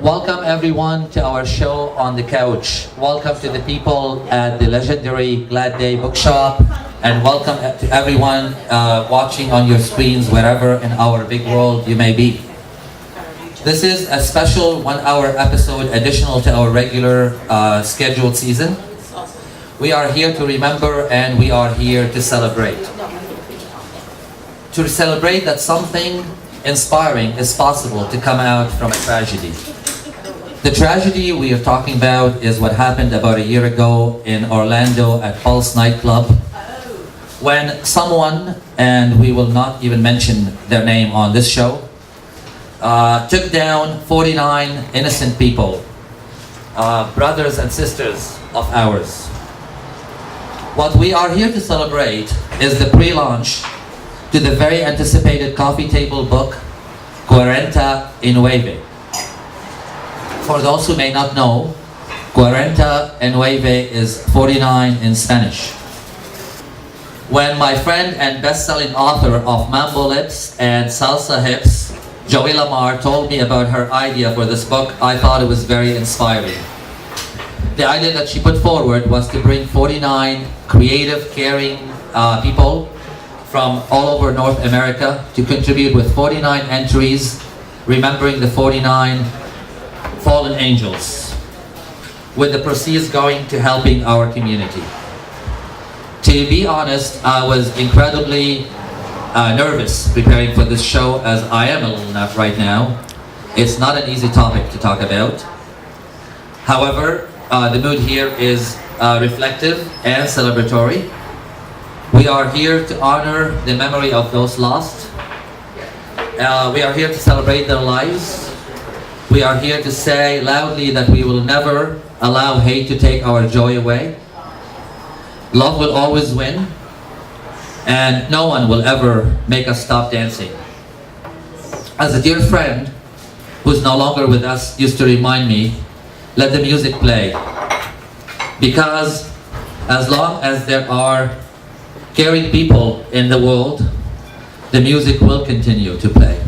Welcome everyone to our show on the couch. Welcome to the people at the legendary Glad Day Bookshop, and welcome to everyone watching on your screens wherever in our big world you may be. This is a special 1-hour episode additional to our regular scheduled season. We are here to remember and we are here to celebrate. To celebrate that something inspiring is possible to come out from a tragedy. The tragedy we are talking about is what happened about a year ago in Orlando at Pulse Nightclub, when someone, and we will not even mention their name on this show, took down 49 innocent people, brothers and sisters of ours. What we are here to celebrate is the pre-launch to the very anticipated coffee table book, Cuarenta y Nueve. For those who may not know, Cuarenta y Nueve is 49 in Spanish. When my friend and best-selling author of Mambo Lips and Salsa Hips, Joey Lamar, told me about her idea for this book, I thought it was very inspiring. The idea that she put forward was to bring 49 creative, caring people from all over North America to contribute with 49 entries, remembering the 49 fallen angels, with the proceeds going to helping our community. To be honest, I was incredibly nervous preparing for this show, as I am a little nut right now. It's not an easy topic to talk about. However, the mood here is reflective and celebratory. We are here to honor the memory of those lost. We are here to celebrate their lives. We are here to say loudly that we will never allow hate to take our joy away. Love will always win, and no one will ever make us stop dancing. As a dear friend who's no longer with us used to remind me, let the music play. Because as long as there are caring people in the world, the music will continue to play.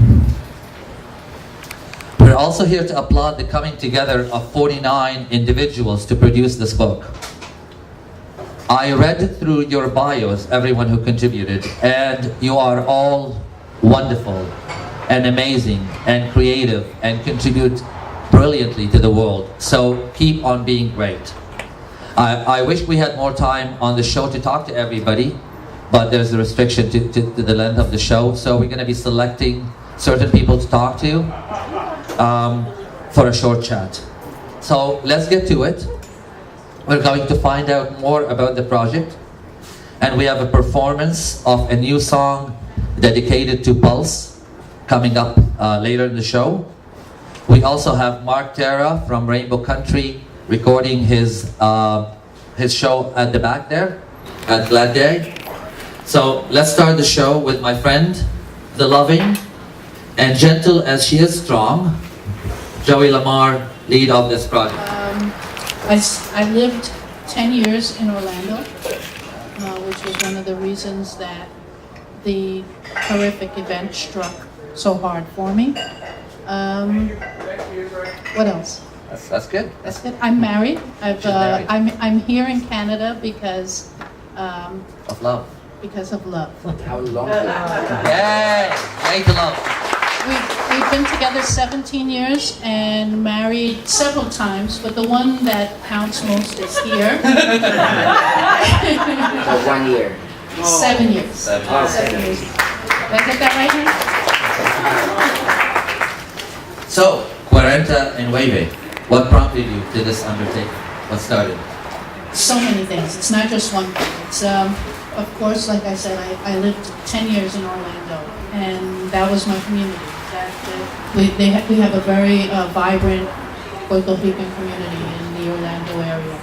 We're also here to applaud the coming together of 49 individuals to produce this book. I read through your bios, everyone who contributed, and you are all wonderful and amazing and creative and contribute brilliantly to the world. So keep on being great. I wish we had more time on the show to talk to everybody, but there's a restriction to the length of the show, so we're going to be selecting certain people to talk to for a short chat. So let's get to it. We're going to find out more about the project, and we have a performance of a new song dedicated to Pulse coming up later in the show. We also have Mark Terra from Rainbow Country recording his show at the back there at Glad Day. So let's start the show with my friend, the loving and gentle as she is strong, Joey Lamar, lead of this project. I lived 10 years in Orlando, which was one of the reasons that the horrific event struck so hard for me. What else? That's good. That's good. I'm married. She's married. I'm here in Canada because Of love. because of love. How long? Yay! Thank you, love. We've been together 17 years and married several times, but the one that counts most is here. 1 year. 7 years. 7 years. Did I get that right here? So, Cuarenta y Nueve, what prompted you to this undertaking? What started? So many things. It's not just one thing. It's, of course, like I said, I lived 10 years in Orlando, and that was my community. We have a very vibrant Puerto Rican community in the Orlando area.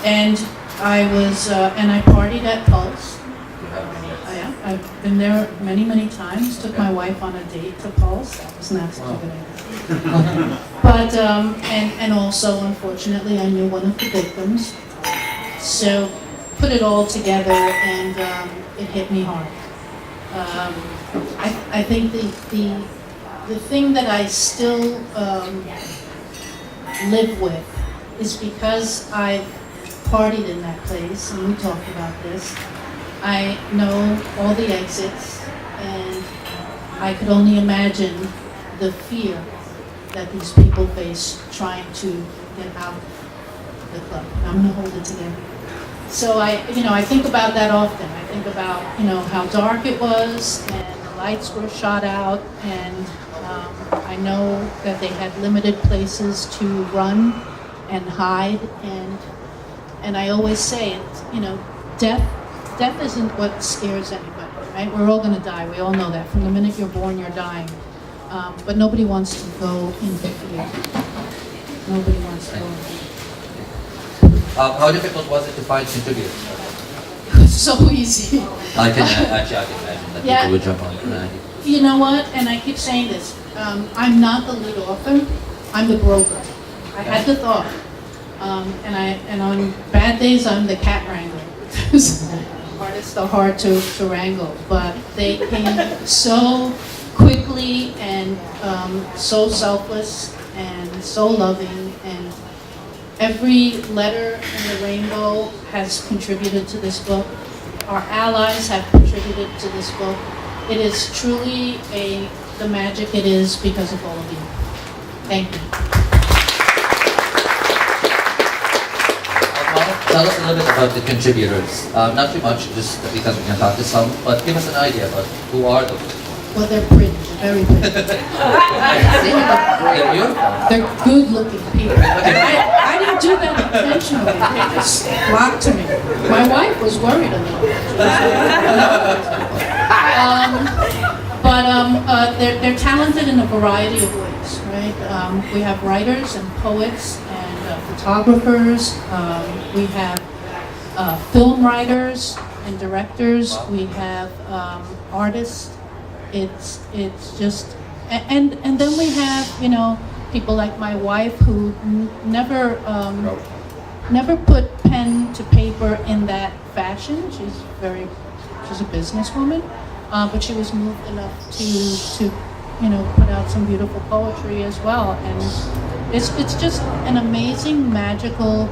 And I partied at Pulse. I've been there many times. Took my wife on a date to Pulse. That was not such a good idea. But and also, unfortunately, I knew one of the victims. So put it all together, and it hit me hard. I think the the thing that I still live with is because I've partied in that place, and we talked about this. I know all the exits, and I could only imagine the fear that these people face trying to get out of the club. I'm going to hold it together. So I think about that often. I think about, how dark it was, and the lights were shot out, and I know that they had limited places to run and hide, and I always say, death isn't what scares anybody, right? We're all going to die. We all know that. From the minute you're born, you're dying. But nobody wants to go into fear. Nobody wants to go into fear. How difficult was it to find contributors? So easy. I can imagine that people would jump on it. You know what? And I keep saying this. I'm not the lead author. I'm the broker. I had the thought. And on bad days, I'm the cat wrangler. Artists are hard to wrangle, but they came so quickly and so selfless and so loving, and every letter in the rainbow has contributed to this book. Our allies have contributed to this book. It is truly the magic it is because of all of you. Thank you. Tell us a little bit about the contributors. Not too much, just because we can talk to some, but give us an idea about who are those. Well, they're pretty. They're very pretty. They're beautiful. They're good-looking people. I didn't do that intentionally. They just flocked to me. My wife was worried a little bit. But they're talented in a variety of ways, right? We have writers and poets and photographers. We have film writers and directors. We have artists. It's just, and then we have, people like my wife who never put pen to paper in that fashion. She's a businesswoman, but she was moved enough to put out some beautiful poetry as well. And it's just an amazing, magical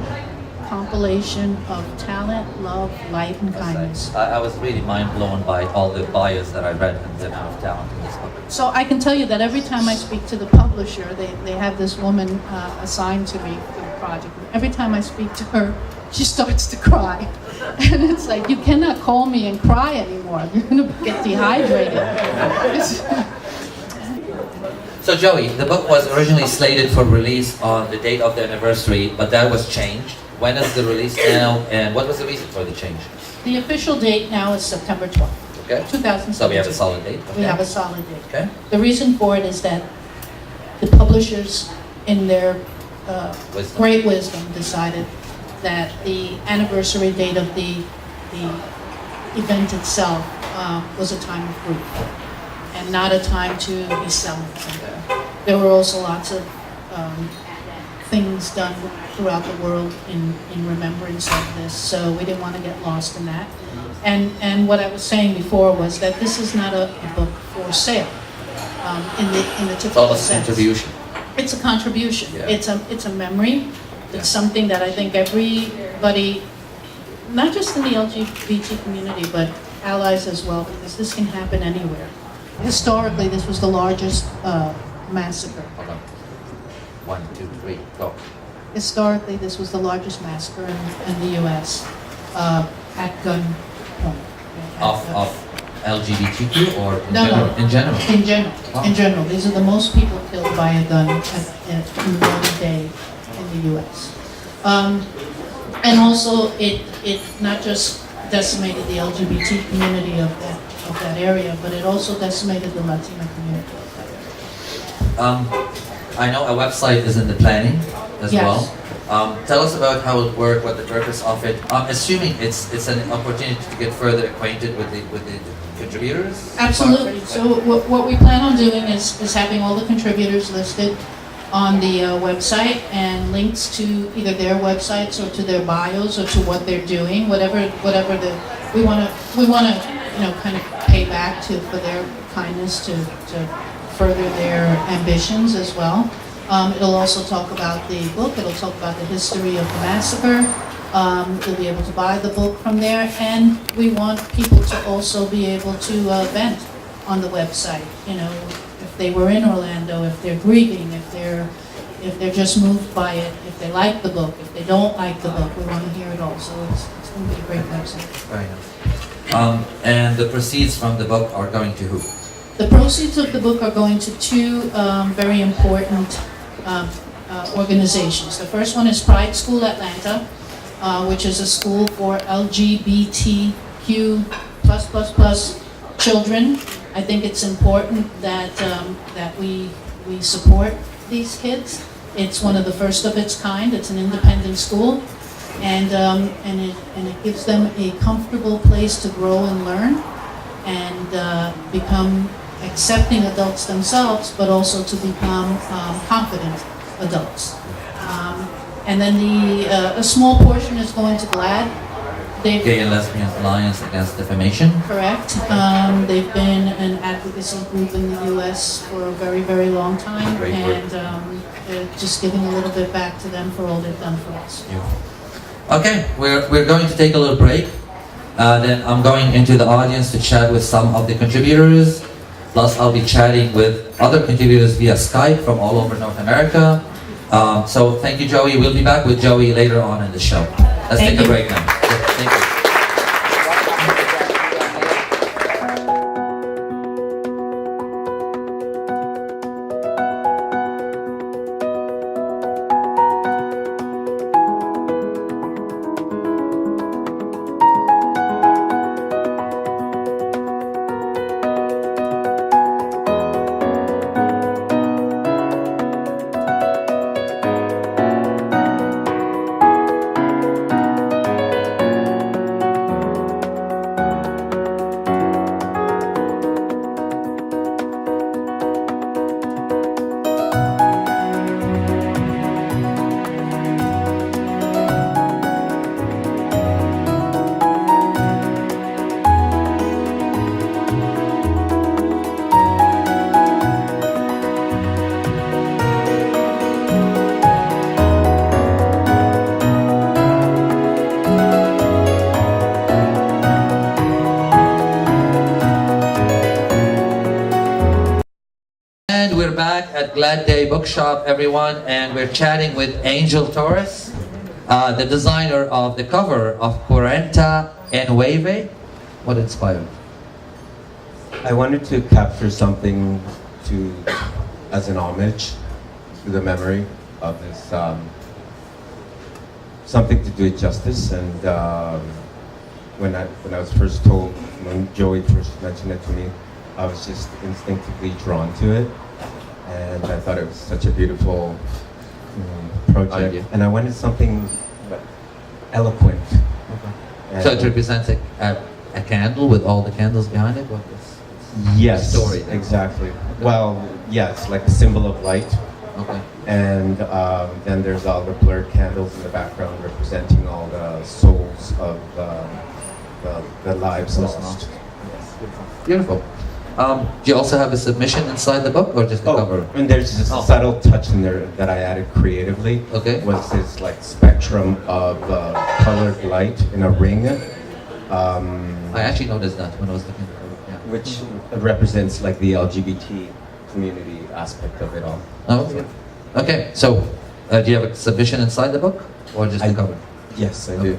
compilation of talent, love, light, and kindness. I was really mind blown by all the bios that I read and the amount of talent in this book. So I can tell you that every time I speak to the publisher, they have this woman assigned to me for the project. Every time I speak to her, she starts to cry. And it's like, you cannot call me and cry anymore. You're going to get dehydrated. So Joey, the book was originally slated for release on the date of the anniversary, but that was changed. When is the release now, and what was the reason for the change? The official date now is September 12th, Okay. 2017. So we have a solid date? Okay. We have a solid date. Okay. The reason for it is that the publishers, in their great wisdom, decided that the anniversary date of the event itself was a time of grief and not a time to be celebrating. There were also lots of things done throughout the world in remembrance of this, so we didn't want to get lost in that. And what I was saying before was that this is not a book for sale in the typical It's sense. a contribution. It's a contribution. Yeah. It's a memory. It's something that I think everybody, not just in the LGBT community, but allies as well, because this can happen anywhere. Historically, this was the largest massacre. Hold on. 1, 2, 3, go. Historically, this was the largest massacre in the U.S. At gunpoint. Of LGBTQ or in No, general? no. In general? In general. Oh. In general, these are the most people killed by a gun in one day in the U.S. And also, it not just decimated the LGBT community of that area, but it also decimated the Latina community. I know a website is in the planning as Yes. well. Tell us about how it worked, what the purpose of it. I'm assuming it's an opportunity to get further acquainted with the contributors. Absolutely. So what we plan on doing is having all the contributors listed on the website and links to either their websites or to their bios or to what they're doing, whatever we want to kind of pay back for their kindness to further their ambitions as well. It'll also talk about the book. It'll talk about the history of the massacre. You'll be able to buy the book from there, and we want people to also be able to vent on the website. You know, if they were in Orlando, if they're grieving, if they're just moved by it, if they like the book, if they don't like the book, we want to hear it all. So it's going to be a great website. Very nice. And the proceeds from the book are going to who? The proceeds of the book are going to two very important organizations. The first one is Pride School Atlanta, which is a school for LGBTQ++ children. I think it's important that we support these kids. It's one of the first of its kind. It's an independent school, and it gives them a comfortable place to grow and learn, and become accepting adults themselves, but also to become confident adults. And then a small portion is going to GLAAD. Gay and Lesbian Alliance Against Defamation. Correct. They've been an advocacy group in the U.S. for a very, very long time, Great and just giving a little bit back to them for all they've done for us. Okay, we're going to take a little break. Then I'm going into the audience to chat with some of the contributors. Plus, I'll be chatting with other contributors via Skype from all over North America. So thank you, Joey. We'll be back with Joey later on in the show. Let's take a break now. Thank you. We're back at Glad Day Bookshop, everyone, and we're chatting with Angel Torres, the designer of the cover of Cuarenta y Nueve. What inspired? I wanted to capture something as an homage to the memory of this, something to do with justice. And when I was first told, when Joey first mentioned it to me, I was just instinctively drawn to it. And I thought it was such a beautiful project. Idea. And I wanted something eloquent. So it represents a candle with all the candles behind it? Yes, story there. exactly. Well, yes, like a symbol of light. Okay. And then there's all the blurred candles in the background representing all the souls of the lives lost. Yes. Beautiful. Do you also have a submission inside the book, or just the cover? And there's just a subtle touch in there that I added creatively. Okay. Was this like spectrum of colored light in a ring. I actually noticed that when I was looking at the book. Yeah. Which represents like the LGBT community aspect of it all. Oh, okay. Okay, so do you have a submission inside the book, or just the cover? Yes, I Okay. do.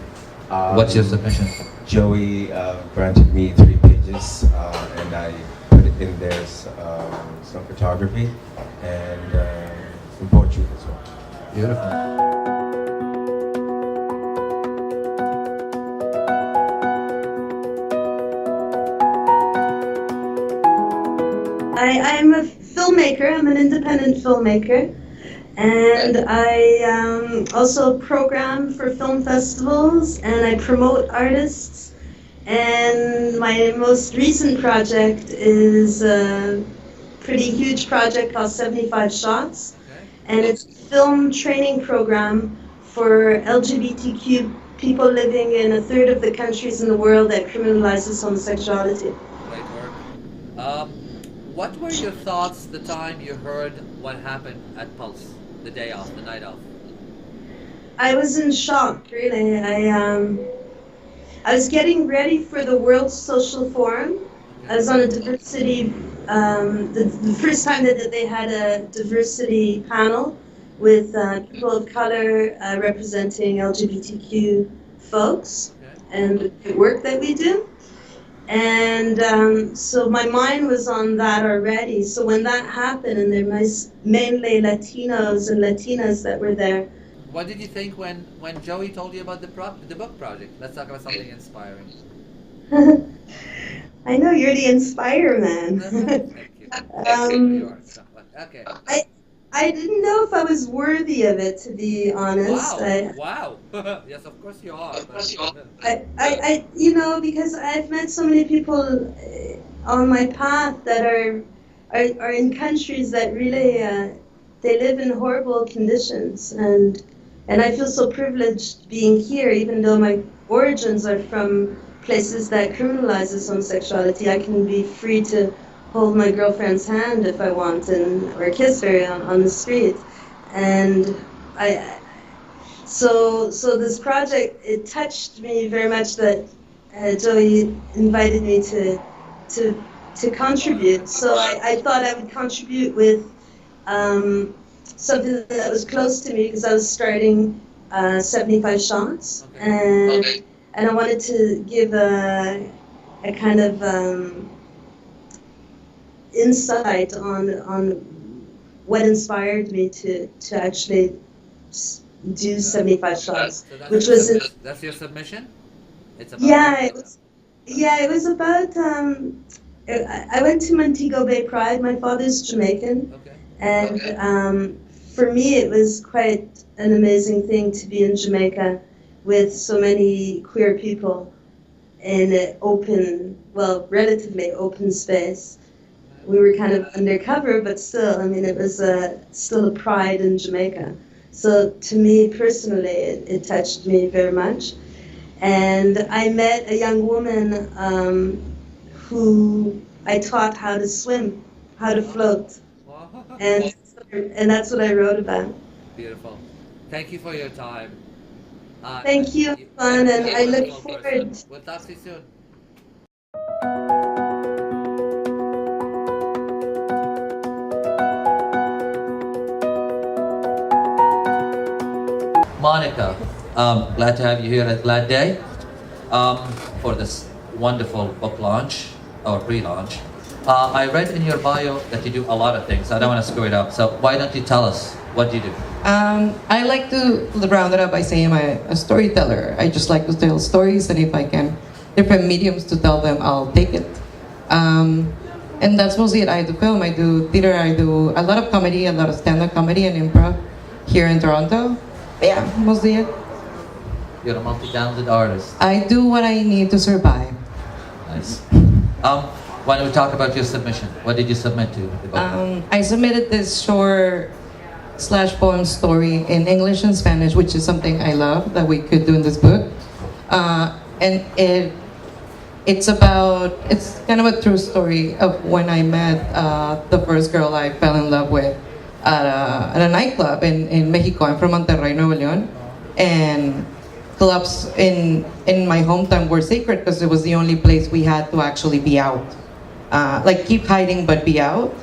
What's your submission? Joey granted me 3 pages, and I put in there some photography and some poetry as well. Beautiful. I'm a filmmaker. I'm an independent filmmaker, and I also program for film festivals, and I promote artists. And my most recent project is a pretty huge project called 75 Shots, and it's a film training program for LGBTQ people living in a third of the countries in the world that criminalizes homosexuality. Great work. What were your thoughts the time you heard what happened at Pulse, the day off, the night off? I was in shock, really. I was getting ready for the World Social Forum. I was on a diversity, the first time that they had a diversity panel with people of color representing LGBTQ folks and the work that we do. And so my mind was on that already. So when that happened, and there was mainly Latinos and Latinas that were there. What did you think when Joey told you about the book project? Let's talk about something inspiring. I know you're the Inspire man. Thank you. You are. Okay. I didn't know if I was worthy of it, to be honest. Wow. Yes, of course you are. I because I've met so many people on my path that are in countries that really they live in horrible conditions, and I feel so privileged being here, even though my origins are from places that criminalizes homosexuality. I can be free to hold my girlfriend's hand if I want, or kiss her on the street. And so this project, it touched me very much that Joey invited me to contribute. So I thought I would contribute with something that was close to me, because I was starting 75 shots, and I wanted to give a kind of insight on what inspired me to actually do 75 shots, So which was that's your submission? It's about it was about I went to Montego Bay Pride. My father's Jamaican, and for me it was quite an amazing thing to be in Jamaica with so many queer people in an open, well, relatively open space. We were kind of undercover, but still, I mean, it was still a pride in Jamaica. So to me personally, it touched me very much. And I met a young woman who I taught how to swim, how to float. And that's what I wrote about. Beautiful. Thank you for your time. Thank you, Antoine, and I look forward. We'll talk to you soon. Monica, glad to have you here at Glad Day for this wonderful book launch or pre-launch. I read in your bio that you do a lot of things. I don't want to screw it up, so why don't you tell us what you do? I like to round it up by saying I'm a storyteller. I just like to tell stories, and if I can, different mediums to tell them, I'll take it. And that's mostly it. I do film, I do theater, I do a lot of comedy, a lot of stand-up comedy and improv here in Toronto. But yeah, mostly it. You're a multi-talented artist. I do what I need to survive. Nice. Why don't we talk about your submission? What did you submit to the book? I submitted this short / poem story in English and Spanish, which is something I love that we could do in this book. And it's kind of a true story of when I met the first girl I fell in love with at a nightclub in Mexico. I'm from Monterrey, Nuevo León, and clubs in my hometown were sacred because it was the only place we had to actually be out. Like keep hiding but be out.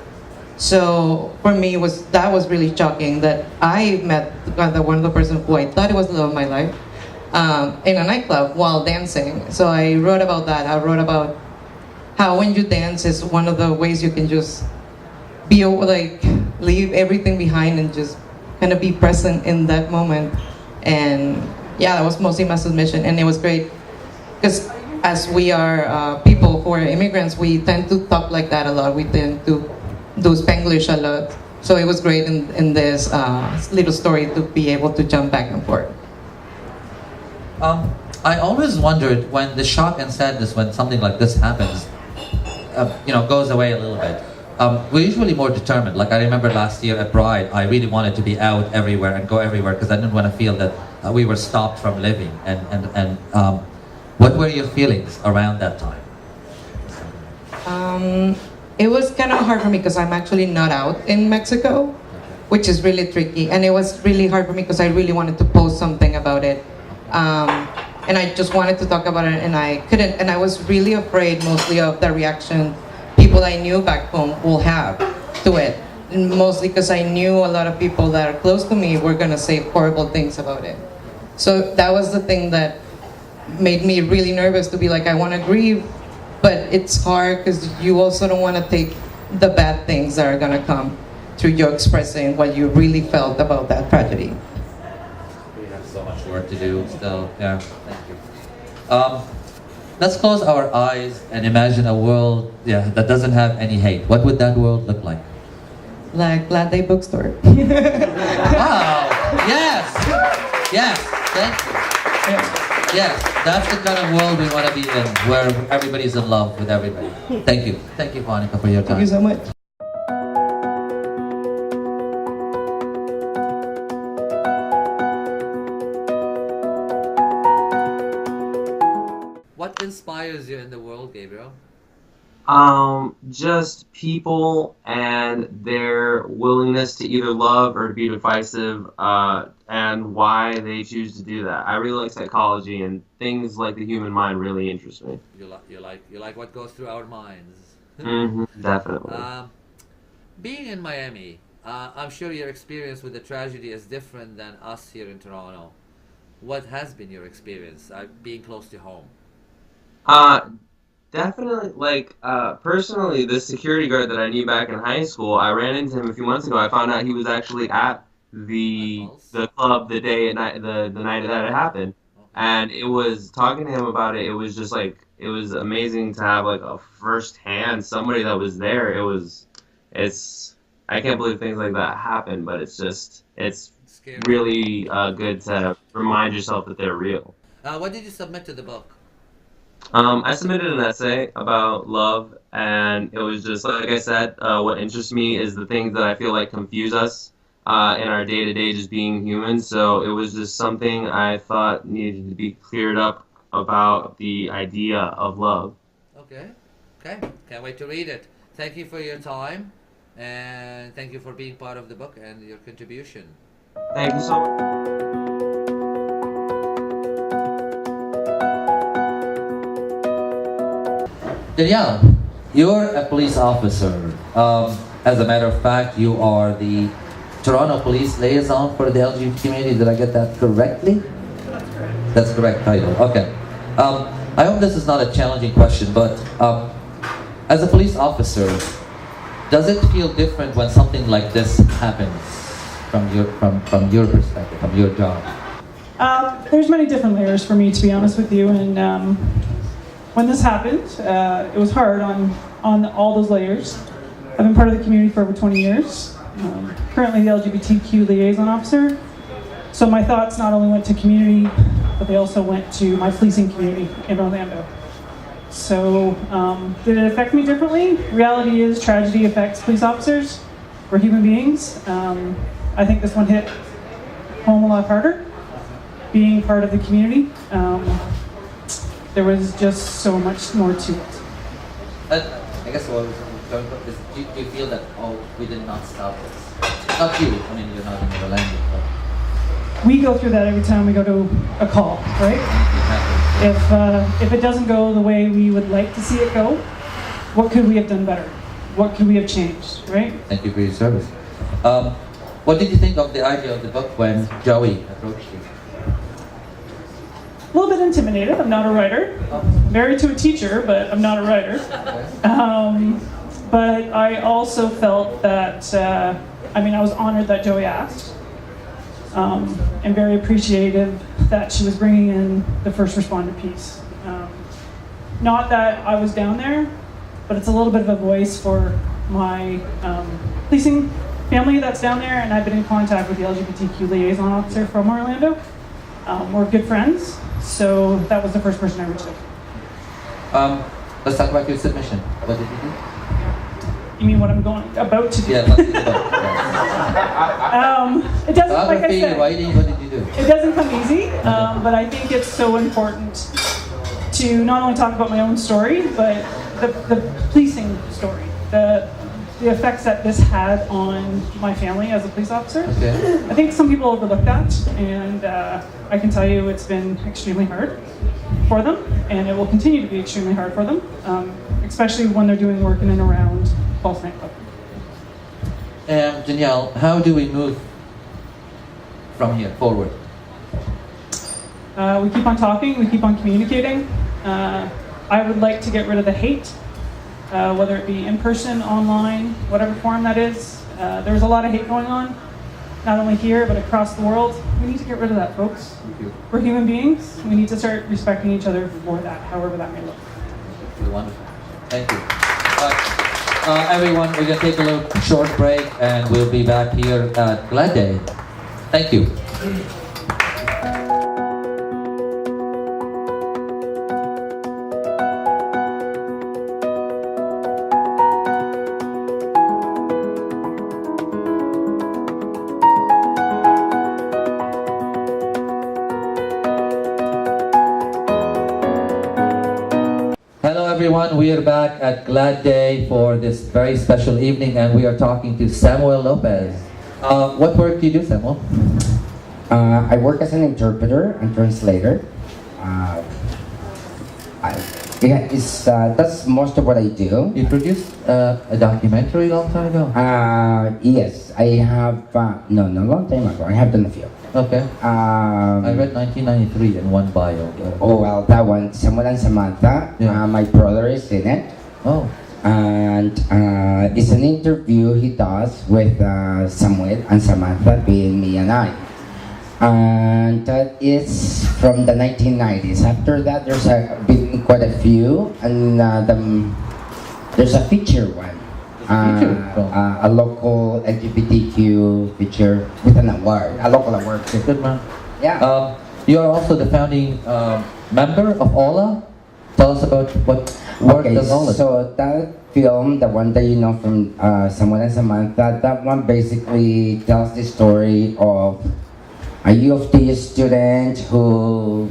So for me, that was really shocking that I met one of the person who I thought it was the love of my life in a nightclub while dancing. So I wrote about that. I wrote about how when you dance is one of the ways you can just be like leave everything behind and just kind of be present in that moment. And yeah, that was mostly my submission, and it was great because as we are people who are immigrants, we tend to talk like that a lot. We tend to do Spanglish a lot. So it was great in this little story to be able to jump back and forth. I always wondered when the shock and sadness when something like this happens, goes away a little bit. We're usually more determined. Like I remember last year at Pride, I really wanted to be out everywhere and go everywhere because I didn't want to feel that we were stopped from living. And what were your feelings around that time? it was kind of hard for me because I'm actually not out in Mexico, which is really tricky. And it was really hard for me because I really wanted to post something about it. And I just wanted to talk about it and I couldn't. And I was really afraid mostly of the reaction people I knew back home will have to it. And mostly because I knew a lot of people that are close to me were gonna say horrible things about it. So that was the thing that made me really nervous to be like, I wanna grieve, but it's hard because you also don't wanna take the bad things that are gonna come through you expressing what you really felt about that tragedy. We have so much work to do still. Yeah, thank you. Let's close our eyes and imagine a world that doesn't have any hate. What would that world look like? Like Glad Day Bookstore. Wow! Yes! Yes! Thank you. Yes, that's the kind of world we want to be in, where everybody's in love with everybody. Thank you. Thank you, Monica, for your time. Thank you so much. What inspires you in the world, Gabriel? Just people and their willingness to either love or to be divisive, and why they choose to do that. I really like psychology, and things like the human mind really interest me. You like what goes through our minds. Definitely. Being in Miami, I'm sure your experience with the tragedy is different than us here in Toronto. What has been your experience being close to home? Definitely, personally, the security guard that I knew back in high school, I ran into him a few months ago. I found out he was actually at the club the night that it happened. And it was, talking to him about it, it was just it was amazing to have a first-hand, somebody that was there. I can't believe things like that happen, but it's scary. Really good to remind yourself that they're real. What did you submit to the book? I submitted an essay about love, and it was just, like I said, what interests me is the things that I feel like confuse us in our day-to-day just being human. So it was just something I thought needed to be cleared up about the idea of love. Okay. Can't wait to read it. Thank you for your time, and thank you for being part of the book and your contribution. Thank you so much. Danielle, you're a police officer. As a matter of fact, you are the Toronto Police Liaison for the LGBT community. Did I get that correctly? That's correct title. Okay. I hope this is not a challenging question, but as a police officer, does it feel different when something like this happens from your perspective, from your job? There's many different layers for me, to be honest with you, and when this happened, it was hard on all those layers. I've been part of the community for over 20 years. Currently the LGBTQ liaison officer. So my thoughts not only went to community, but they also went to my policing community in Orlando. So did it affect me differently? Reality is tragedy affects police officers. We're human beings. I think this one hit home a lot harder, being part of the community. There was just so much more to it. I guess what I was going to is, do you feel that, we did not stop this? Not you, I mean, you're not in Orlando, but... We go through that every time we go to a call, right? If it doesn't go the way we would like to see it go, what could we have done better? What could we have changed, right? Thank you for your service. What did you think of the idea of the book when Joey approached you? A little bit intimidated. I'm not a writer. Married to a teacher, but I'm not a writer. But I also felt that, I was honored that Joey asked. And very appreciative that she was bringing in the first responder piece. Not that I was down there, but it's a little bit of a voice for my policing family that's down there, and I've been in contact with the LGBTQ liaison officer from Orlando. We're good friends, so that was the first person I reached out. Let's talk about your submission. What did you do? You mean what I'm about to do? Yeah, let's do that. It doesn't, like I said, writing, what did you do? It doesn't come easy, but I think it's so important to not only talk about my own story, but the policing story. the effects that this had on my family as a police officer. Okay. I think some people overlook that, and I can tell you it's been extremely hard for them, and it will continue to be extremely hard for them, especially when they're doing work in and around Pulse Nightclub. And Danielle, how do we move from here forward? We keep on talking, we keep on communicating. I would like to get rid of the hate, whether it be in person, online, whatever form that is. There's a lot of hate going on, not only here, but across the world. We need to get rid of that, folks. We're human beings. We need to start respecting each other for that, however that may look. Wonderful. Thank you. Everyone, we're going to take a little short break, and we'll be back here at Glad Day. Thank you. Hello everyone, we are back at Glad Day for this very special evening, and we are talking to Samuel Lopez. What work do you do, Samuel? I work as an interpreter and translator. That's most of what I do. You produced a documentary a long time ago? Yes, I have, no, a long time ago. I have done a few. Okay. I read 1993 in one bio. Oh, well, that one, Samuel and Samantha. Yeah. My brother is in it. Oh. And it's an interview he does with Samuel and Samantha, being me and I. And it's from the 1990s. After that, there's been quite a few, and there's a feature one. A local LGBTQ feature with an award, a local award. Good man. Yeah. You are also the founding member of OLA. Tell us about what work does OLA. So that film, the one that you know from Samuel and Samantha, that one basically tells the story of a U of T student who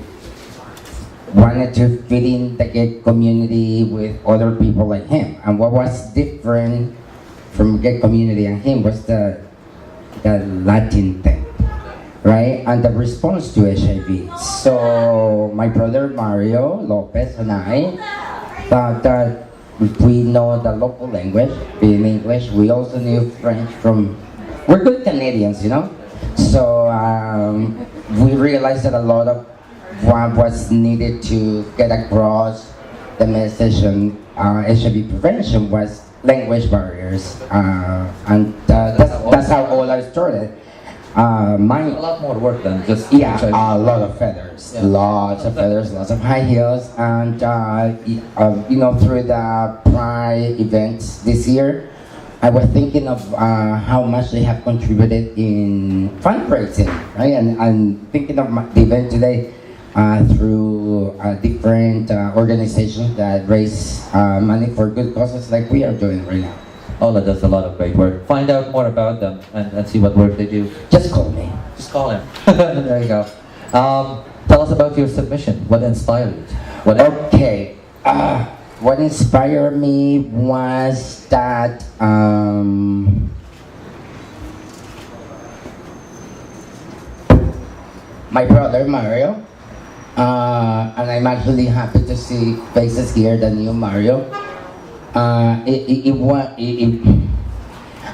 wanted to fit in the gay community with other people like him. And what was different from gay community and him was the Latin thing, right? And the response to HIV. So my brother Mario Lopez and I thought that if we know the local language, being English, we also knew French we're good Canadians, you know? So we realized that a lot of what was needed to get across the message on HIV prevention was language barriers, and that's how all I started. A lot more work than just Yeah, HIV. a lot of feathers, lots of feathers, lots of high heels, and through the Pride events this year, I was thinking of how much they have contributed in fundraising, right? And thinking of the event today through different organizations that raise money for good causes like we are doing right now. OLA does a lot of great work. Find out more about them and see what work they do. Just call me. Just call him. There you go. Tell us about your submission. What inspired you? Okay. What inspired me was that my brother Mario, and I'm actually happy to see faces here, the new Mario.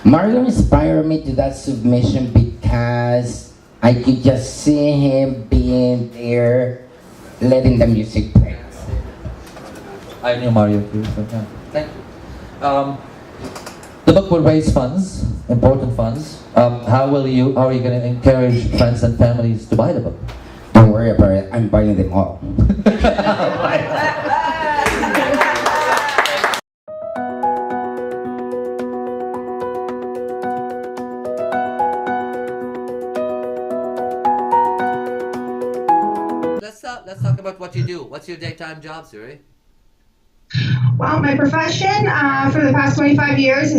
Mario inspired me to that submission because I could just see him being there, letting the music play. I knew Mario too, so yeah. Thank you. The book will raise funds, important funds. How are you going to encourage friends and families to buy the book? Don't worry about it, I'm buying them all. Let's talk about what you do. What's your daytime job, Siri? Well, my profession for the past 25 years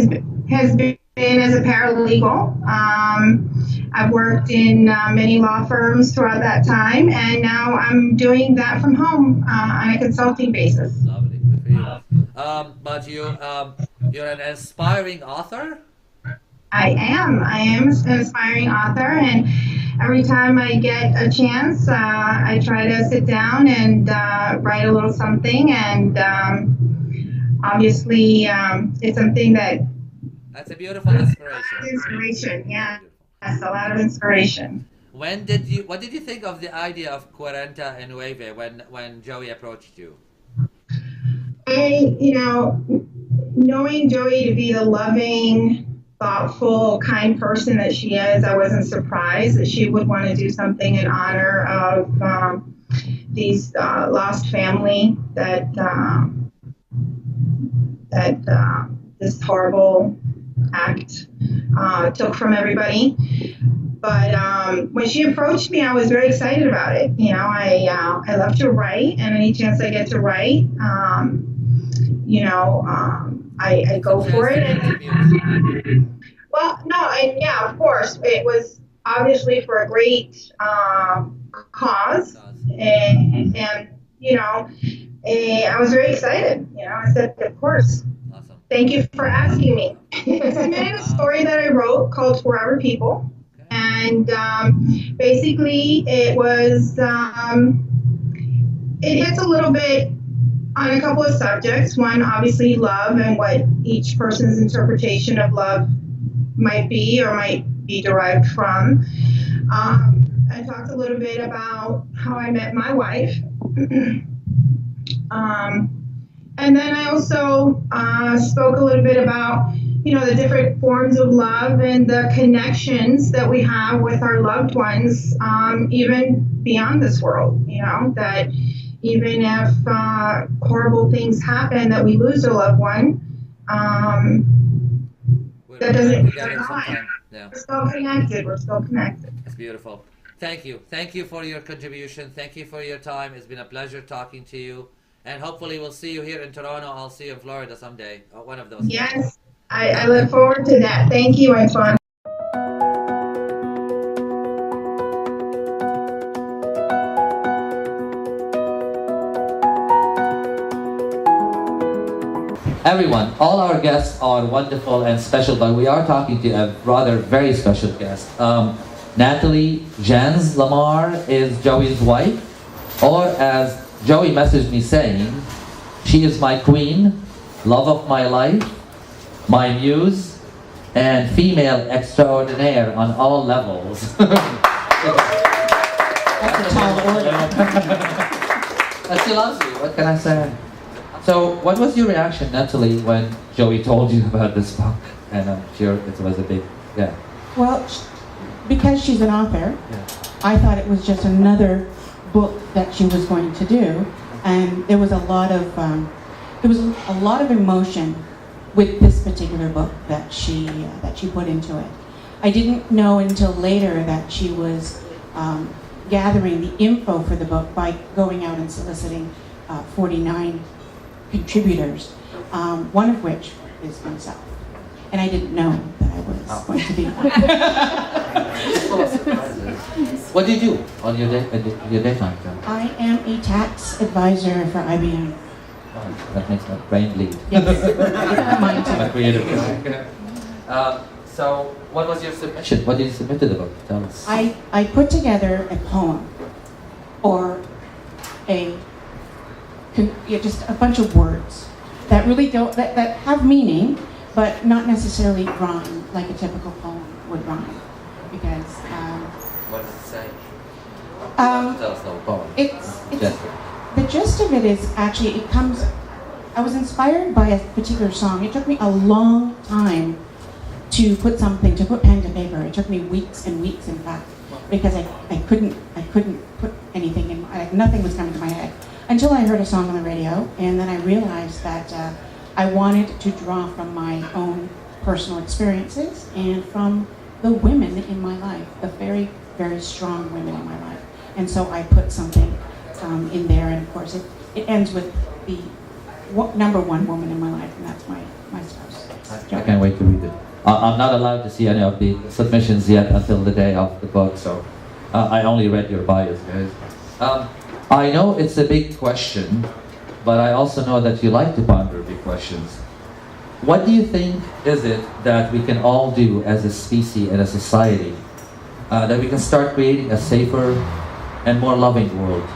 has been as a paralegal. I've worked in many law firms throughout that time, and now I'm doing that from home on a consulting basis. Lovely. Good for you. But you're an inspiring author. I am. I am an aspiring author, and every time I get a chance, I try to sit down and write a little something. And obviously, it's something That's a beautiful inspiration. inspiration. Yeah, that's a lot of inspiration. What did you think of the idea of Cuarenta y Nueve when Joey approached you? Knowing Joey to be the loving, thoughtful, kind person that she is, I wasn't surprised that she would want to do something in honor of these lost family that this horrible act took from everybody. But when she approached me, I was very excited about it. I love to write, and any chance I get to write, I go for it. Of course, it was obviously for a great cause, and I was very excited. I said, of course. Awesome. Thank you for asking me. It's a story that I wrote called Forever People. And basically, it was, it hits a little bit on a couple of subjects. One, obviously, love and what each person's interpretation of love might be or might be derived from. I talked a little bit about how I met my wife. And then I also spoke a little bit about the different forms of love and the connections that we have with our loved ones, even beyond this world, that even if horrible things happen, that we lose a loved one, that doesn't mean we're not. Yeah. We're still connected. We're still connected. That's beautiful. Thank you. Thank you for your contribution. Thank you for your time. It's been a pleasure talking to you. And hopefully we'll see you here in Toronto. I'll see you in Florida someday. One of those days. Yes. I look forward to that. Thank you, Antoine. Everyone, all our guests are wonderful and special, but we are talking to a rather very special guest. Natalie Jens Lamar is Joey's wife, or as Joey messaged me saying, she is my queen, love of my life, my muse, and female extraordinaire on all levels. That's a tall order. She loves you, what can I say? So, what was your reaction, Natalie, when Joey told you about this book? And I'm sure it was a big, yeah. Well, because she's an author, Yeah. I thought it was just another book that she was going to do, and there was a lot of emotion with this particular book that she put into it. I didn't know until later that she was gathering the info for the book by going out and soliciting 49 contributors, one of which is myself. And I didn't know that I was going to be one. What do you do on your daytime job? I am a tax advisor for IBM. Oh, that makes my brain bleed. Yes. Mine too. My creative. So, what was your submission? What did you submit to the book? Tell us. I put together a poem, or just a bunch of words that really don't that have meaning, but not necessarily rhyme like a typical poem would rhyme, because. What does it say? Tell us the whole poem. The gist of it is actually I was inspired by a particular song. It took me a long time to put pen to paper. It took me weeks and weeks, in fact, because I couldn't put anything in. Nothing was coming to my head until I heard a song on the radio, and then I realized that I wanted to draw from my own personal experiences and from the women in my life, the very, very strong women in my life. And so I put something in there, and of course it ends with the number one woman in my life, and that's my spouse. I can't wait to read it. I'm not allowed to see any of the submissions yet until the day of the book, so I only read your bios, guys. I know it's a big question, but I also know that you like to ponder big questions. What do you think is it that we can all do as a species and a society that we can start creating a safer and more loving world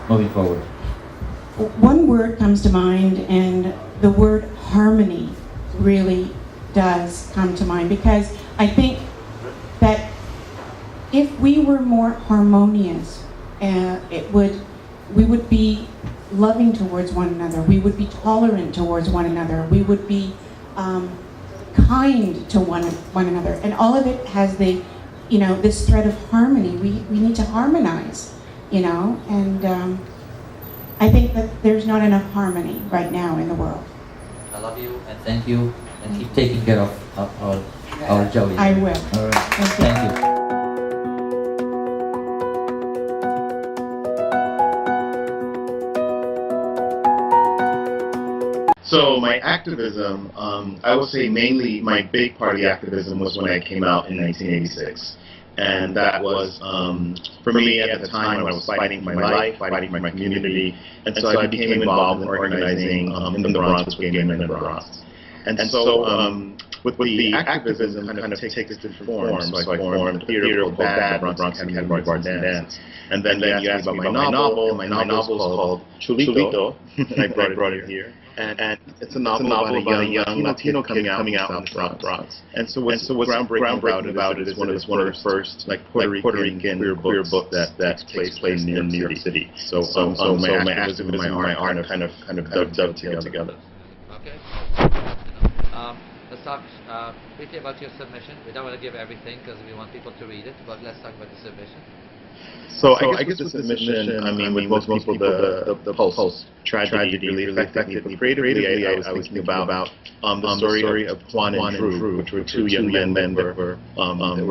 moving forward? One word comes to mind, and the word harmony really does come to mind, because I think that if we were more harmonious, we would be loving towards one another, we would be tolerant towards one another, we would be kind to one another, and all of it has the, this thread of harmony. We need to harmonize, and I think that there's not enough harmony right now in the world. I love you and thank you, and keep taking care of our Joey. I will. All right. Thank you. So my activism, I would say mainly my big party activism was when I came out in 1986. And that was, for me at the time, I was fighting for my life, fighting for my community. And so I became involved in organizing in the Bronx, with gay men in the Bronx. And so with the activism kind of takes different forms. So I formed a theater called BAD, the Bronx Academy of Arts and Dance. And then you asked me about my novel, and my novel is called Chulito, and I brought it here. And it's a novel about a young Latino coming out in the Bronx. And so what's groundbreaking about it is one of the first Puerto Rican queer book that takes place in New York City. So my activism and my art kind of dovetail together. Okay. Let's talk briefly about your submission. We don't want to give everything because we want people to read it, but let's talk about the submission. So I guess with the submission, with most people, the Pulse tragedy really affected me creatively. I was thinking about the story of Juan and Drew, which were two young men that were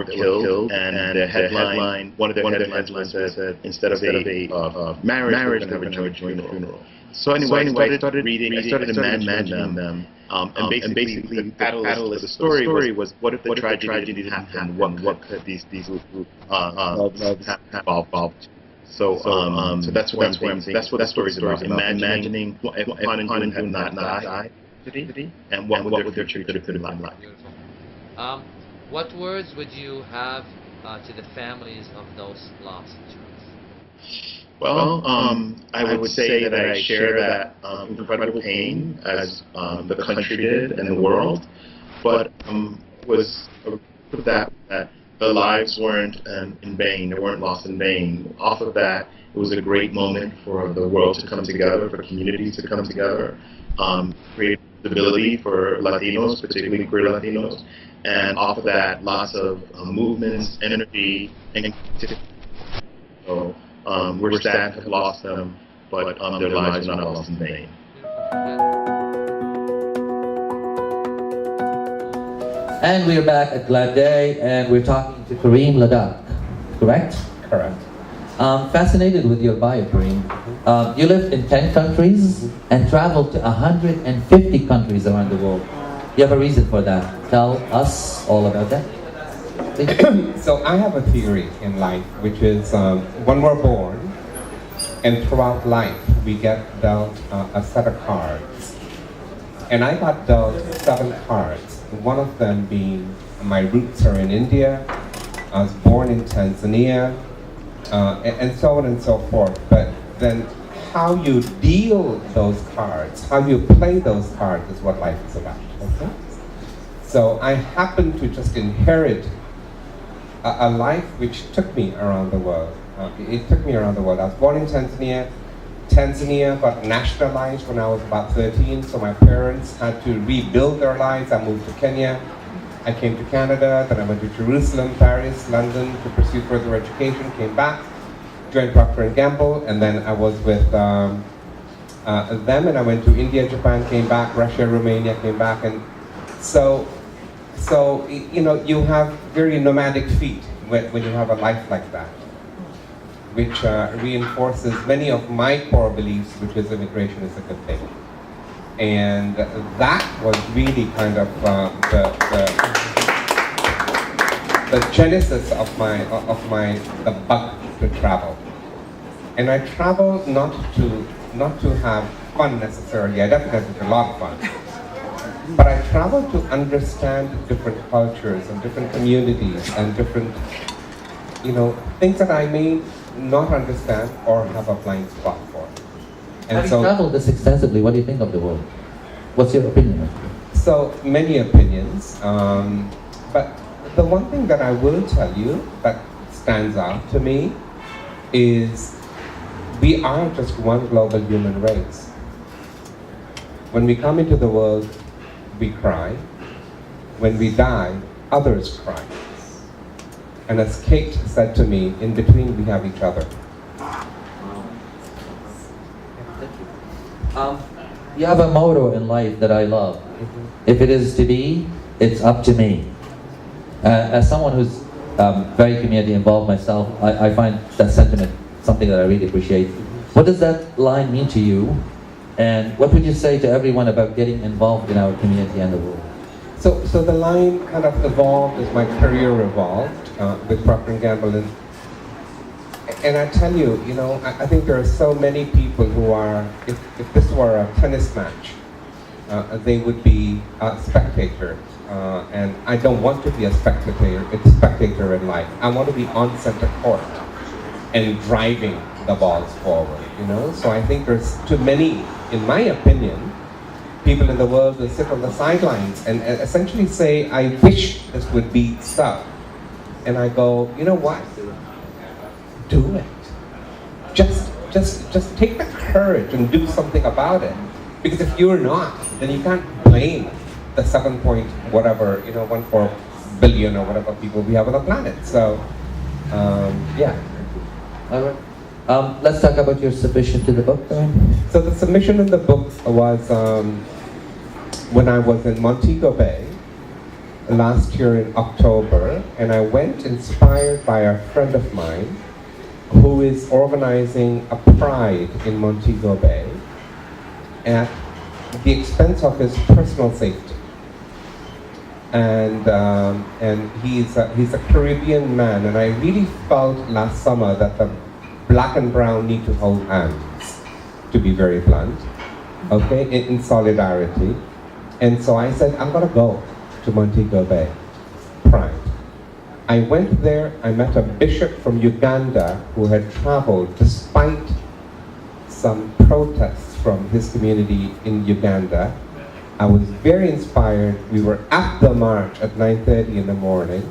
killed, and the headline, one of the headlines said, instead of a marriage, we're going to have a joint funeral. So anyway, I started reading, I started imagining them, and basically the catalyst of the story was, what if the tragedy didn't happen? What could these loves have evolved? So that's what the story's about. Imagining if Juan and Drew had not died, and what would their future could have been like. What words would you have to the families of those lost children? Well, I would say that I share that incredible pain as the country did and the world, but was that the lives weren't in vain, they weren't lost in vain. Off of that, it was a great moment for the world to come together, for communities to come together, create stability for Latinos, particularly queer Latinos, and off of that, lots of movements, energy, and so. We're sad to have lost them, but their lives are not lost in vain. And we're back at Glad Day, and we're talking to Kareem Ladak, correct? Correct. Fascinated with your bio, Kareem. You lived in 10 countries and traveled to 150 countries around the world. You have a reason for that. Tell us all about that. So I have a theory in life, which is when we're born and throughout life we get dealt a set of cards. And I got dealt 7 cards, one of them being my roots are in India, I was born in Tanzania, and so on and so forth. But then how you deal those cards, how you play those cards is what life is about. Okay? So I happen to just inherit a life which took me around the world. It took me around the world. I was born in Tanzania. Tanzania got nationalized when I was about 13, so my parents had to rebuild their lives. I moved to Kenya. I came to Canada, then I went to Jerusalem, Paris, London to pursue further education, came back, joined Procter & Gamble, and then I was with them, and I went to India, Japan, came back, Russia, Romania, came back, and so you have very nomadic feet when you have a life like that, which reinforces many of my core beliefs, which is immigration is a good thing. And that was really kind of the genesis of the bug to travel. And I travel not to have fun necessarily. I definitely had a lot of fun. But I traveled to understand different cultures and different communities and different, things that I may not understand or have a blind spot for. And Having traveled this extensively, what do you think of the world? What's your opinion? So many opinions, but the one thing that I will tell you that stands out to me is we are just one global human race. When we come into the world, we cry. When we die, others cry. And as Kate said to me, in between we have each other. You have a motto in life that I love. If it is to be, it's up to me. As someone who's very community involved myself, I find that sentiment something that I really appreciate. What does that line mean to you? And what would you say to everyone about getting involved in our community and the world? So the line kind of evolved as my career evolved with Procter & Gamble. And I tell you, I think there are so many people who are, if this were a tennis match, they would be spectators. And I don't want to be a spectator in life. I want to be on center court and driving the balls forward, So I think there's too many, in my opinion, people in the world will sit on the sidelines and essentially say, I wish this would be so. And I go, you know what? Do it. Just take the courage and do something about it. Because if you're not, then you can't blame the 7 point whatever, 1.4 billion or whatever people we have on the planet. So, yeah. All right. Let's talk about your submission to the book, then. So the submission in the book was when I was in Montego Bay last year in October, and I went inspired by a friend of mine who is organizing a pride in Montego Bay at the expense of his personal safety. And he's a Caribbean man, and I really felt last summer that the black and brown need to hold hands, to be very blunt, okay, in solidarity. And so I said, I'm gonna go to Montego Bay Pride. I went there, I met a bishop from Uganda who had traveled despite some protests from his community in Uganda. I was very inspired. We were at the march at 9:30 in the morning,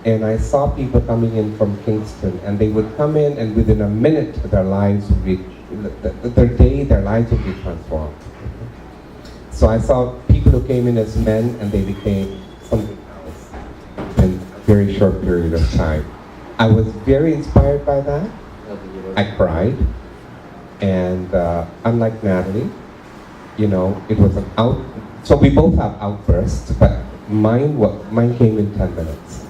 and I saw people coming in from Kingston, and they would come in, and within a minute, their lives would be, their lives would be transformed. So I saw people who came in as men, and they became something else in a very short period of time. I was very inspired by that. I cried, and unlike Natalie, it was an out. So we both have outbursts, but mine came in 10 minutes.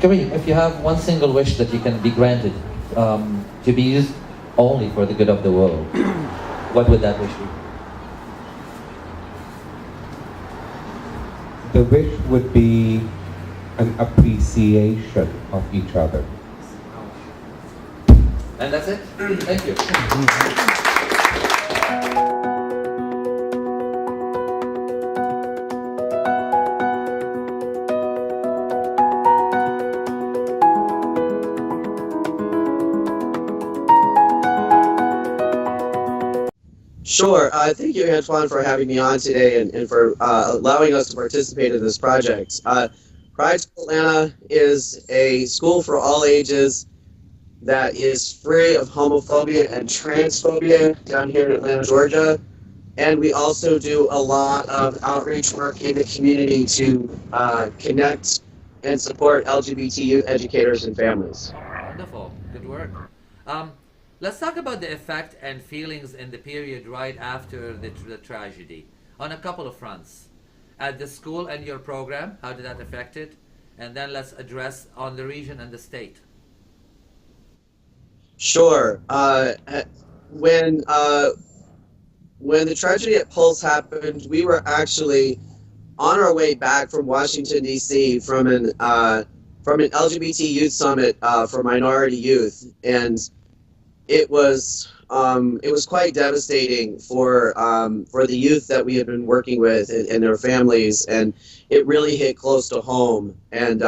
Kareem, if you have one single wish that you can be granted to be used only for the good of the world, what would that wish be? The wish would be an appreciation of each other. And that's it? Thank you. Sure. Thank you, Antoine, for having me on today and for allowing us to participate in this project. Pride School Atlanta is a school for all ages that is free of homophobia and transphobia down here in Atlanta, Georgia. And we also do a lot of outreach work in the community to connect and support LGBT youth educators and families. Wonderful. Good work. Let's talk about the effect and feelings in the period right after the tragedy on a couple of fronts. At the school and your program, how did that affect it? And then let's address on the region and the state. Sure. When the tragedy at Pulse happened, we were actually on our way back from Washington, D.C. from an LGBT youth summit for minority youth. And it was quite devastating for the youth that we had been working with and their families, and it really hit close to home. And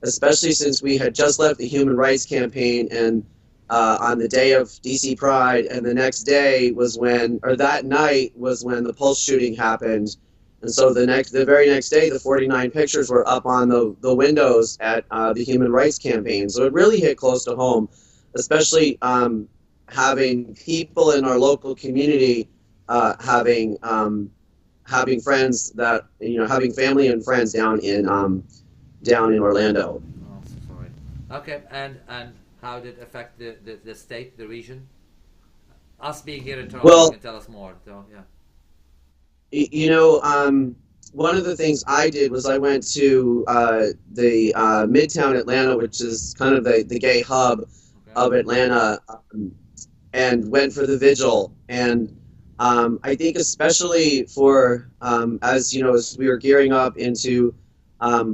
especially since we had just left the Human Rights Campaign, and on the day of DC Pride, and the next day was when, or that night was when the Pulse shooting happened. And so the very next day, the 49 pictures were up on the windows at the Human Rights Campaign. So it really hit close to home, especially having people in our local community, having friends that, having family and friends down in Orlando. Oh, sorry. Okay, and how did it affect the state, the region? Us being here in Toronto, you can tell us more. So yeah. One of the things I did was I went to the Midtown Atlanta, which is kind of the gay hub of Atlanta, and went for the vigil. And I think especially for, as we were gearing up into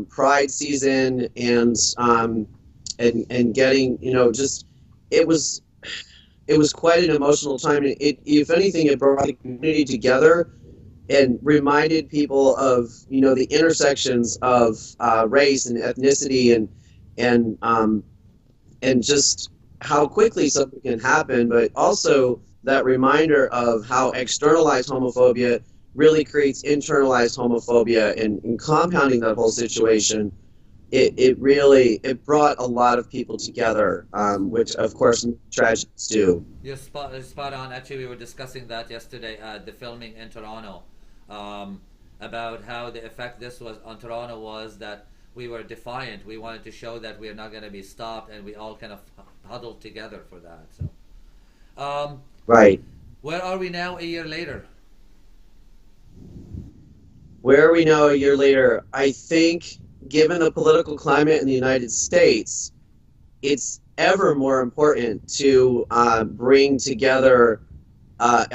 Pride season and getting, it was quite an emotional time. If anything, it brought the community together and reminded people of the intersections of race and ethnicity and just how quickly something can happen, but also that reminder of how externalized homophobia really creates internalized homophobia, and compounding that whole situation. It really brought a lot of people together, which of course tragedies do. You're spot on. Actually, we were discussing that yesterday at the filming in Toronto, about how the effect this was on Toronto was that we were defiant. We wanted to show that we're not going to be stopped, and we all kind of huddled together for that. So, right. Where are we now a year later? Where are we now a year later? I think, given the political climate in the United States, it's ever more important to bring together the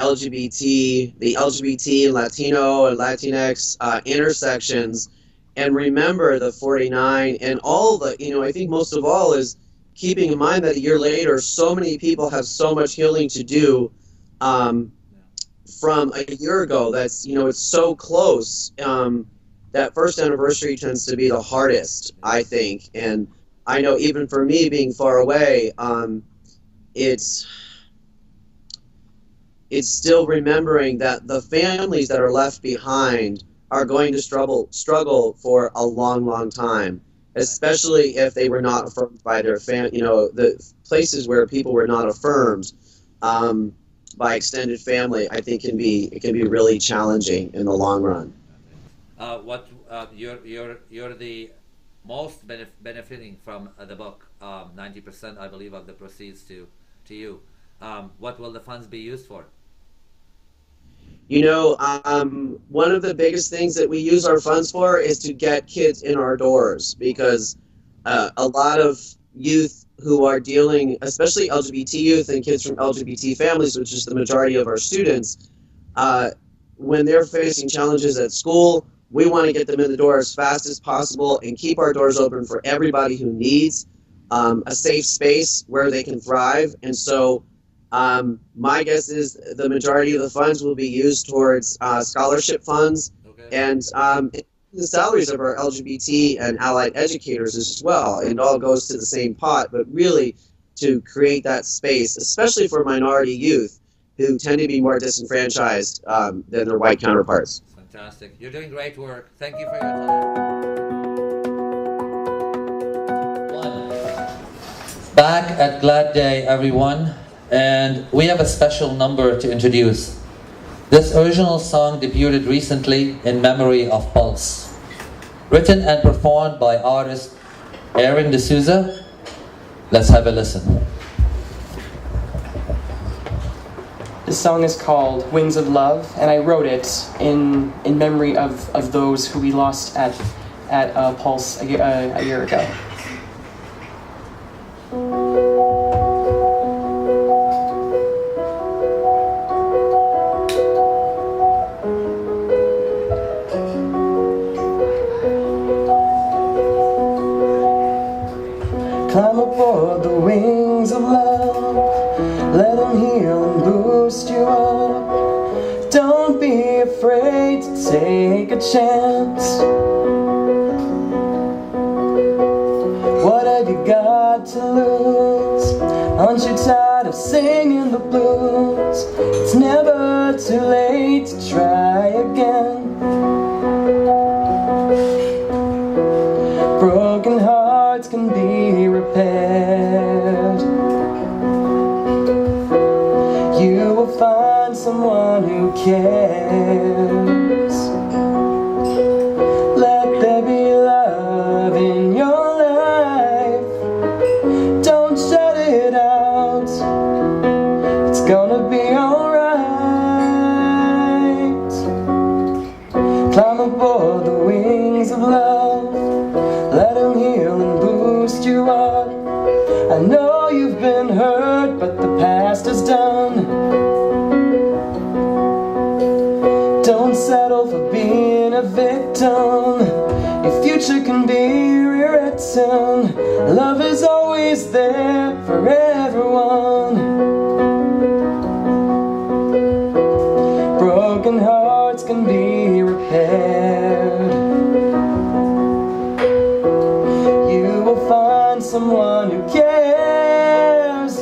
LGBT and Latino and Latinx intersections, and remember the 49 and all the, I think most of all is keeping in mind that a year later, so many people have so much healing to do from a year ago. That's, it's so close. That first anniversary tends to be the hardest, I think. And I know even for me being far away, it's still remembering that the families that are left behind are going to struggle for a long, long time, especially if they were not affirmed by their the places where people were not affirmed by extended family. I think it can be really challenging in the long run. You're the most benefiting from the book. 90%, I believe, of the proceeds to you. What will the funds be used for? One of the biggest things that we use our funds for is to get kids in our doors, because a lot of youth who are dealing, especially LGBT youth and kids from LGBT families, which is the majority of our students, when they're facing challenges at school, we want to get them in the door as fast as possible and keep our doors open for everybody who needs a safe space where they can thrive. And so my guess is the majority of the funds will be used towards scholarship funds, and the salaries of our LGBT and allied educators as well. It all goes to the same pot, but really to create that space, especially for minority youth who tend to be more disenfranchised than their white counterparts. Fantastic. You're doing great work. Thank you for your time. Back at Glad Day, everyone. And we have a special number to introduce. This original song debuted recently in memory of Pulse. Written and performed by artist Aaron D'Souza. Let's have a listen. This song is called Wings of Love, and I wrote it in memory of those who we lost at Pulse a year ago. Climb aboard the wings of love. afraid to take a chance. What have you got to lose? Aren't you tired of singing the blues? It's never too late to try again. Broken hearts can be repaired. You will find someone who cares. Let there be love in your life. Don't shut it out. It's gonna be alright. Climb aboard the wings of love. Let them heal and boost you up. I know you've been hurt, but the past is done. Don't settle for being a victim. Your future can be rewritten. Love is always there for everyone. Broken hearts can be repaired. You will find someone who cares.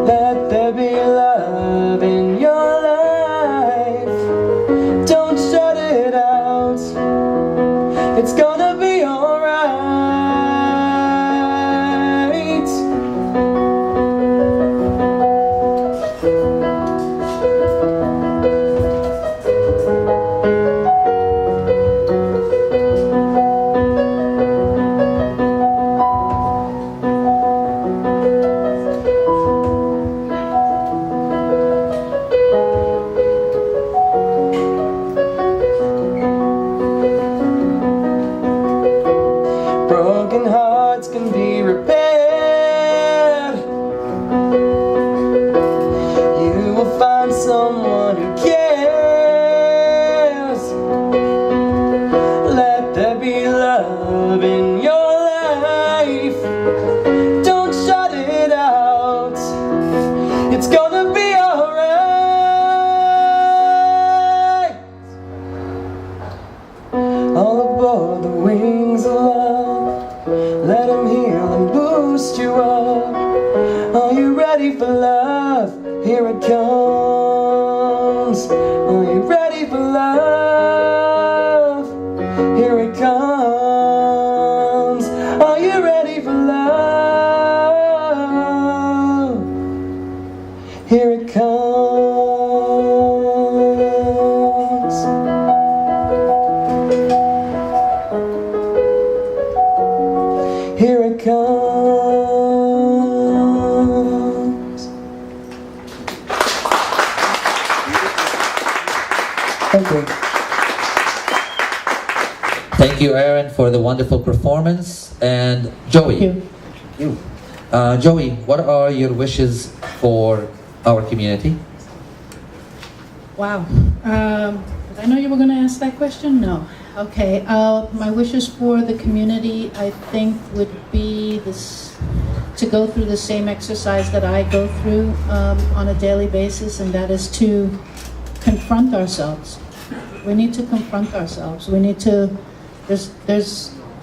Let there be love in your life. Don't shut it out. It's gonna be alright. Broken hearts can be repaired. You will find someone who cares. Let there be love in your life. Don't shut it out. It's gonna be alright. All aboard the wings of love. Let them heal and boost you up. Are you ready for love? Here it comes. Are you ready for love? Here it comes. Are you ready for love? Here it comes. Here it comes. Thank you. Thank you, Aaron, for the wonderful performance. And Joey, Joey, what are your wishes for our community? Wow. Did I know you were going to ask that question? No. Okay. My wishes for the community, I think, would be this: to go through the same exercise that I go through on a daily basis, and that is to confront ourselves. We need to confront ourselves. We need to. There's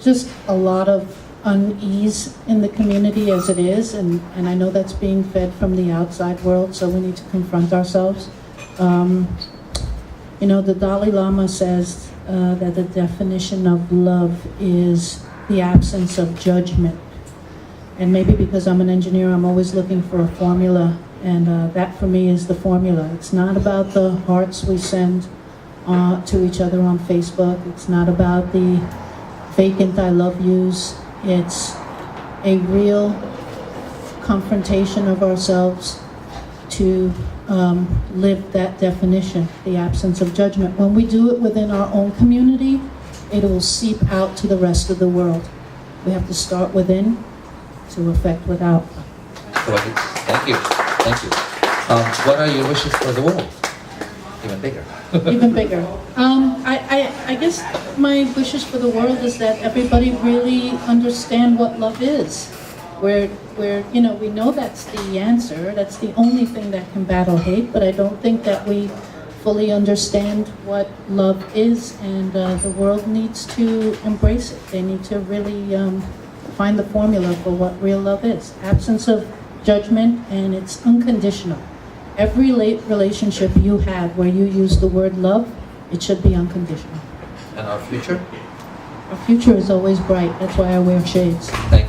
just a lot of unease in the community as it is, and I know that's being fed from the outside world. So we need to confront ourselves. You know, the Dalai Lama says that the definition of love is the absence of judgment. And maybe because I'm an engineer, I'm always looking for a formula, and that for me is the formula. It's not about the hearts we send to each other on Facebook. It's not about the vacant I love yous. It's a real confrontation of ourselves to live that definition, the absence of judgment. When we do it within our own community, it will seep out to the rest of the world. We have to start within to affect without. Thank you. Thank you. What are your wishes for the world? Even bigger. Even bigger. I guess my wishes for the world is that everybody really understand what love is. Where you know, we know that's the answer, that's the only thing that can battle hate, but I don't think that we fully understand what love is, and the world needs to embrace it. They need to really find the formula for what real love is. Absence of judgment, and it's unconditional. Every relationship you have where you use the word love, it should be unconditional. And our future? Our future is always bright. That's why I wear shades. Thank